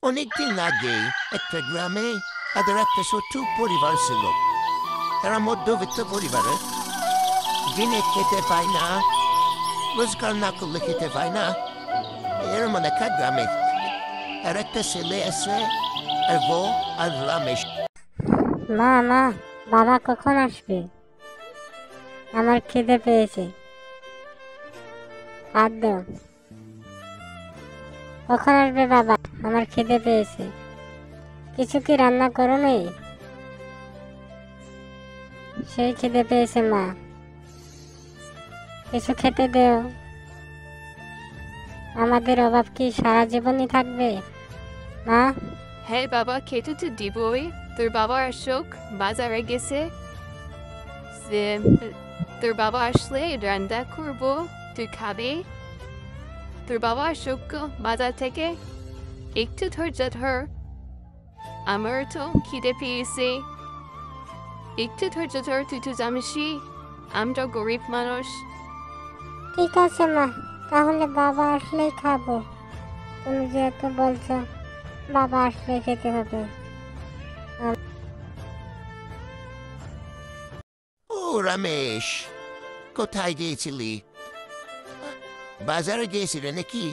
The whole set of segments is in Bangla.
অনেকদিন আগে একটা গ্রামে তাদের একটা ছোট্ট পরিবার ছিল। তারা মধ্যবিত্ত পরিবারের, দিনে খেতে পায় না, রোজগার না করলে খেতে পায় না। এরকম একটা গ্রামে আর একটা ছেলে আছে, আর বউ আর রমেশ। মা মা, বাবা কখন আসবে? আমার খিদে পেয়েছে, ভাত দাও। কখন আসবে বাবা? আমার খিদে পেয়েছে। কিছু কি রান্না করো নেই? সেই খিদে পেয়েছে মা, কিছু খেতে দেও। আমাদের অভাব কি সারা জীবনই থাকবে মা? হ্যাঁ বাবা, খেতে তো দিবই। তোর বাবা আসুক, বাজারে গেছে। তোর বাবা আসলে রান্না করবো, তুই খাবি। তোর বাবা আসুক বাজার থেকে, একটু ধৈর্য ধর। আমার তো খিদে পেয়েছে, একটু ধৈর্য ধর। তুই তো জানিসই আমরা গরিব মানুষ। ঠিক আছে মা, তাহলে বাবা আসলেই খাবো। তুমি যেহেতু বলছো, বাবা আসলে খেতে হবে। ও রমেশ, কোথায় গিয়েছিলি? বাজারে গিয়েছিলে নাকি?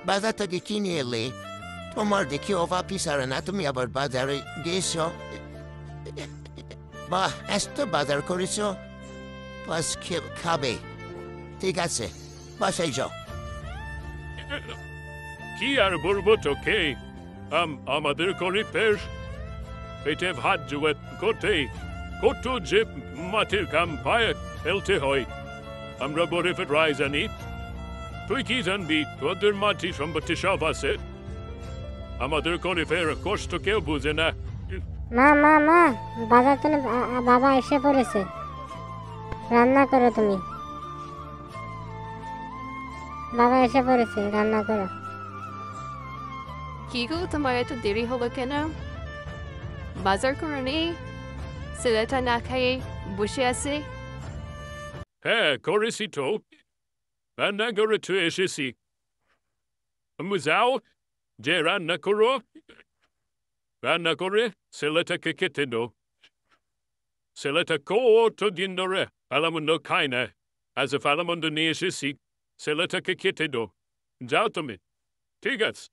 বাজার থেকে কিনে এলে? তোমার দেখি অভাবই সারে না, তুমি আবার বাজারে গিয়েছ? বাহ, এত বাজার করেছ, বাস খাবে। ঠিক আছে, বাসায় যাও। কি আর বলবো তোকে, আমাদের গরিবের পেটে ভাত জোগাড় করতে কত যে মাটির কাম পায়ে ফেলতে হয়। আমরা গরিবেরাই জানি। তুই কি জানবি? তোদের মাটি সম্পত্তি সব আছে, আমাদের গরিবের কষ্ট কেউ বুঝে না। মা মা মা, বাজার থেকে বাবা এসে পড়েছে। রান্না করো তুমি। বাবা এসে পড়েছে, রান্না করো। কি গো, তোমার এত দেরি হলো কেন? বাজার করে নেই? ছেলেটা না খাইয়ে বসে আছে। হ্যাঁ, করেছি তো, রান্না করে তো এসেছি। যাও, যে রান্না করো, রান্না করে ছেলেটাকে খেতে দাও। ছেলেটা কতদিন ধরে ভালোমন্দ খায় না, আজ ভালোমন্দ নিয়ে এসেছি, ছেলেটাকে খেতে দাও। যাও তুমি, ঠিক আছে?